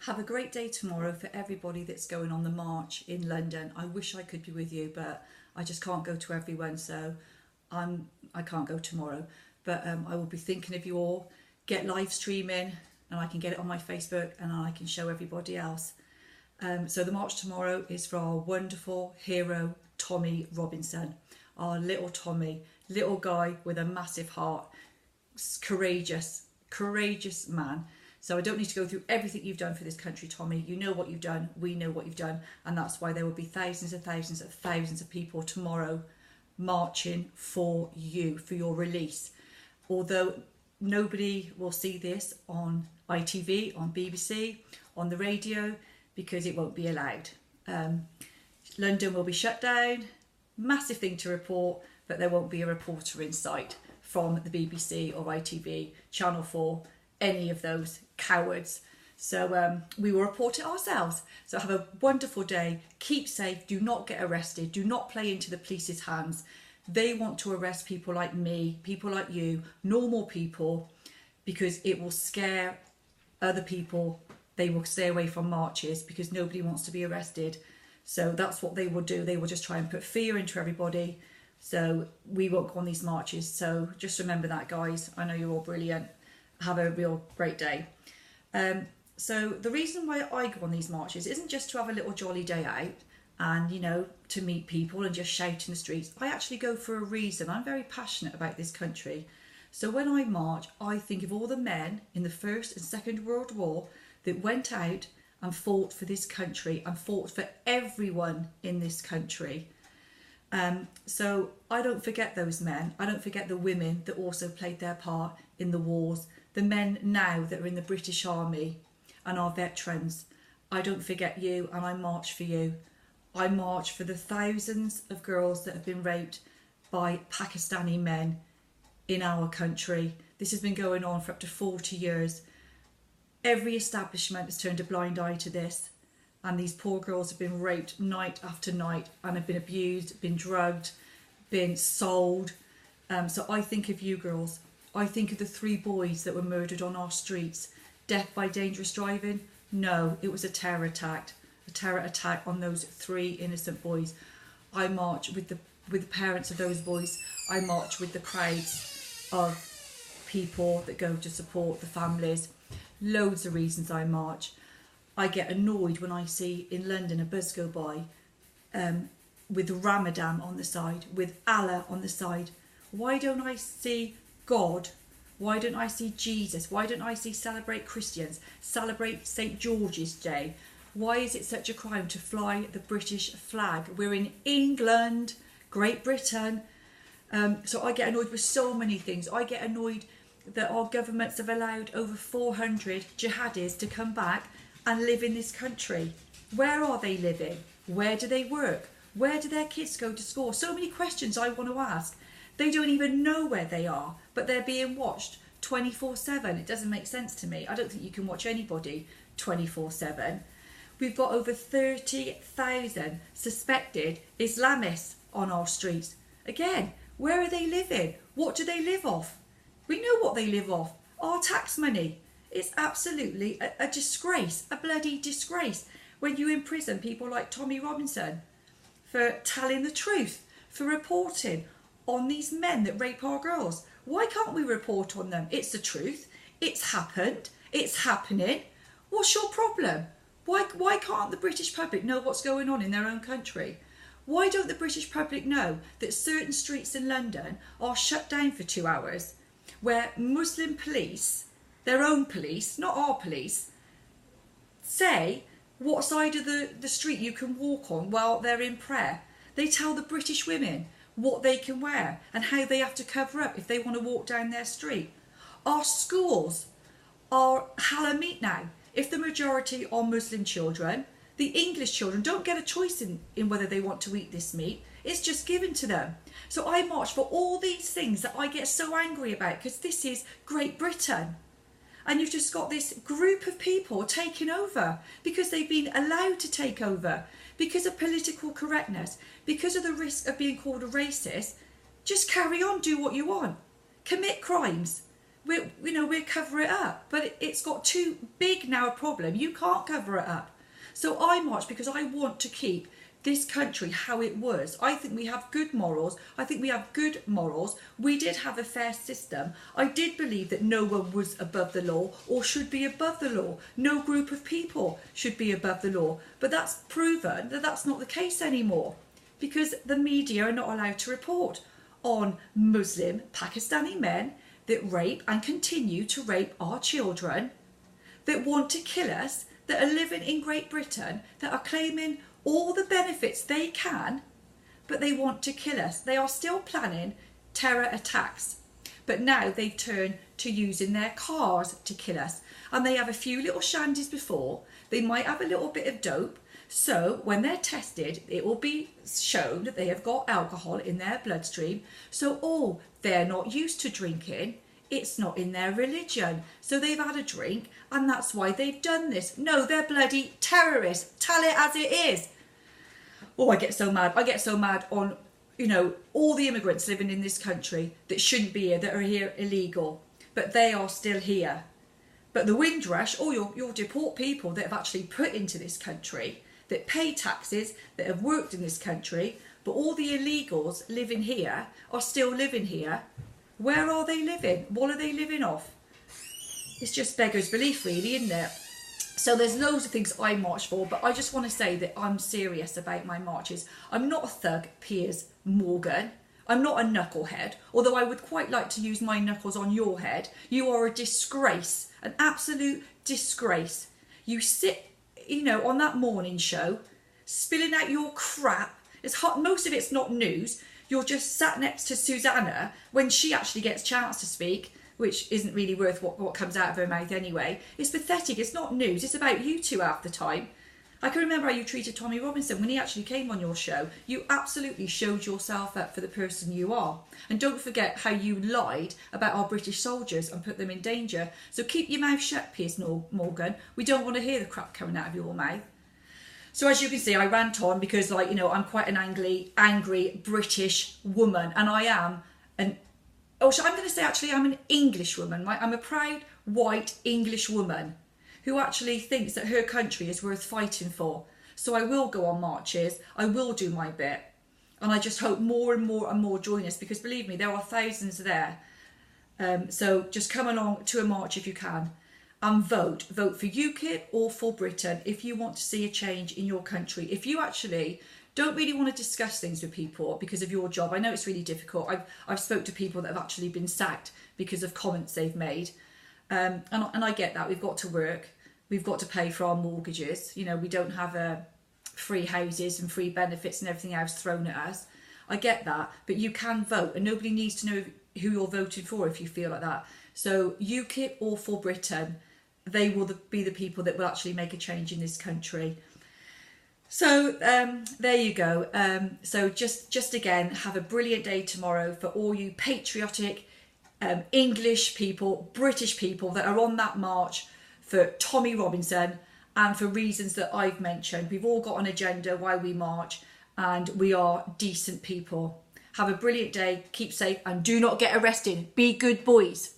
Have a great day tomorrow for everybody that's going on the march in London. I wish I could be with you, but I just can't go to everyone, so I can't go tomorrow. But I will be thinking of you all. Get live streaming, and I can get it on my Facebook, and I can show everybody else. So the march tomorrow is for our wonderful hero, Tommie Robinson. Our little Tommie, little guy with a massive heart, courageous man. So I don't need to go through everything you've done for this country, Tommie. You know what you've done, we know what you've done, and that's why there will be thousands and thousands and thousands of people tomorrow marching for you, for your release. Although nobody will see this on ITV, on BBC, on the radio, because it won't be allowed. London will be shut down, massive thing to report, but there won't be a reporter in sight from the BBC or ITV, Channel 4, any of those cowards. So we will report it ourselves. So have a wonderful day, keep safe, do not get arrested, do not play into the police's hands. They want to arrest people like me, people like you, normal people, because it will scare other people. They will stay away from marches because nobody wants to be arrested. So that's what they will do. They will just try and put fear into everybody. So we won't go on these marches. So just remember that, guys. I know you're all brilliant. Have a real great day. So the reason why I go on these marches isn't just to have a little jolly day out and, you know, to meet people and just shout in the streets. I actually go for a reason. I'm very passionate about this country. So when I march, I think of all the men in the First and Second World War that went out and fought for this country and fought for everyone in this country. So I don't forget those men. I don't forget the women that also played their part in the wars. The men now that are in the British Army and our veterans. I don't forget you, and I march for you. I march for the thousands of girls that have been raped by Pakistani men in our country. This has been going on for up to 40 years. Every establishment has turned a blind eye to this, and these poor girls have been raped night after night and have been abused, been drugged, been sold. So I think of you girls. I think of the 3 boys that were murdered on our streets. Death by dangerous driving? No, it was a terror attack. A terror attack on those 3 innocent boys. I march with the parents of those boys. I march with the crowds of people that go to support the families. Loads of reasons I march. I get annoyed when I see in London a bus go by with Ramadan on the side, with Allah on the side. Why don't I see God? Why don't I see Jesus? Why don't I see celebrate Christians, celebrate St. George's Day? Why is it such a crime to fly the British flag? We're in England, Great Britain. So I get annoyed with so many things. I get annoyed that our governments have allowed over 400 jihadis to come back and live in this country. Where are they living? Where do they work? Where do their kids go to school? So many questions I want to ask. They don't even know where they are, but they're being watched 24/7. It doesn't make sense to me. I don't think you can watch anybody 24/7. We've got over 30,000 suspected Islamists on our streets. Again, where are they living? What do they live off? We know what they live off. Our tax money. It's absolutely a disgrace, a bloody disgrace, when you imprison people like Tommie Robinson for telling the truth, for reporting on these men that rape our girls. Why can't we report on them? It's the truth. It's happened. It's happening. What's your problem? Why can't the British public know what's going on in their own country? Why don't the British public know that certain streets in London are shut down for 2 hours, where Muslim police, their own police, not our police, say what side of the street you can walk on while they're in prayer? They tell the British women what they can wear and how they have to cover up if they want to walk down their street. Our schools are halal meat now. If the majority are Muslim children, the English children don't get a choice in whether they want to eat this meat. It's just given to them. So I march for all these things that I get so angry about, because this is Great Britain. And you've just got this group of people taking over because they've been allowed to take over, because of political correctness, because of the risk of being called a racist. Just carry on, do what you want. Commit crimes. we'll cover it up. But it's got too big now a problem. You can't cover it up. So I march because I want to keep this country how it was. I think we have good morals. I think we have good morals. We did have a fair system. I did believe that no one was above the law or should be above the law. No group of people should be above the law. But that's proven that that's not the case anymore, because the media are not allowed to report on Muslim Pakistani men that rape and continue to rape our children, that want to kill us, that are living in Great Britain, that are claiming all the benefits they can, but they want to kill us. They are still planning terror attacks, but now they've turned to using their cars to kill us. And they have a few little shandies before. They might have a little bit of dope. So when they're tested, it will be shown that they have got alcohol in their bloodstream. So, oh, they're not used to drinking. It's not in their religion. So they've had a drink and that's why they've done this. No, they're bloody terrorists. Tell it as it is. Oh, I get so mad. I get so mad on, all the immigrants living in this country that shouldn't be here, that are here illegal, but they are still here. But the Windrush, you'll deport people that have actually put into this country, that pay taxes, that have worked in this country, but all the illegals living here are still living here. Where are they living? What are they living off? It's just beggars belief, really, isn't it? So there's loads of things I march for, but I just want to say that I'm serious about my marches. I'm not a thug, Piers Morgan. I'm not a knucklehead, although I would quite like to use my knuckles on your head. You are a disgrace, an absolute disgrace. You sit, on that morning show, spilling out your crap. It's hot. Most of it's not news. You're just sat next to Susanna when she actually gets a chance to speak, which isn't really worth what comes out of her mouth anyway. It's pathetic. It's not news. It's about you two half the time. I can remember how you treated Tommie Robinson when he actually came on your show. You absolutely showed yourself up for the person you are. And don't forget how you lied about our British soldiers and put them in danger. So keep your mouth shut, Piers Morgan. We don't want to hear the crap coming out of your mouth. So as you can see, I rant on because, I'm quite an angry British woman. And I am I'm going to say actually I'm an English woman, right? I'm a proud white English woman who actually thinks that her country is worth fighting for. So I will go on marches. I will do my bit. And I just hope more and more and more join us, because believe me, there are thousands there. So just come along to a march if you can. And vote for UKIP or for Britain if you want to see a change in your country. If you actually don't really want to discuss things with people because of your job, I know it's really difficult. I've spoke to people that have actually been sacked because of comments they've made. And I get that. We've got to work. We've got to pay for our mortgages. We don't have free houses and free benefits and everything else thrown at us. I get that. But you can vote, and nobody needs to know who you're voting for if you feel like that. So UKIP or for Britain, they will be the people that will actually make a change in this country. So there you go. So just again, have a brilliant day tomorrow for all you patriotic English people, British people that are on that march for Tommie Robinson and for reasons that I've mentioned. We've all got an agenda why we march, and we are decent people. Have a brilliant day, keep safe, and do not get arrested. Be good boys.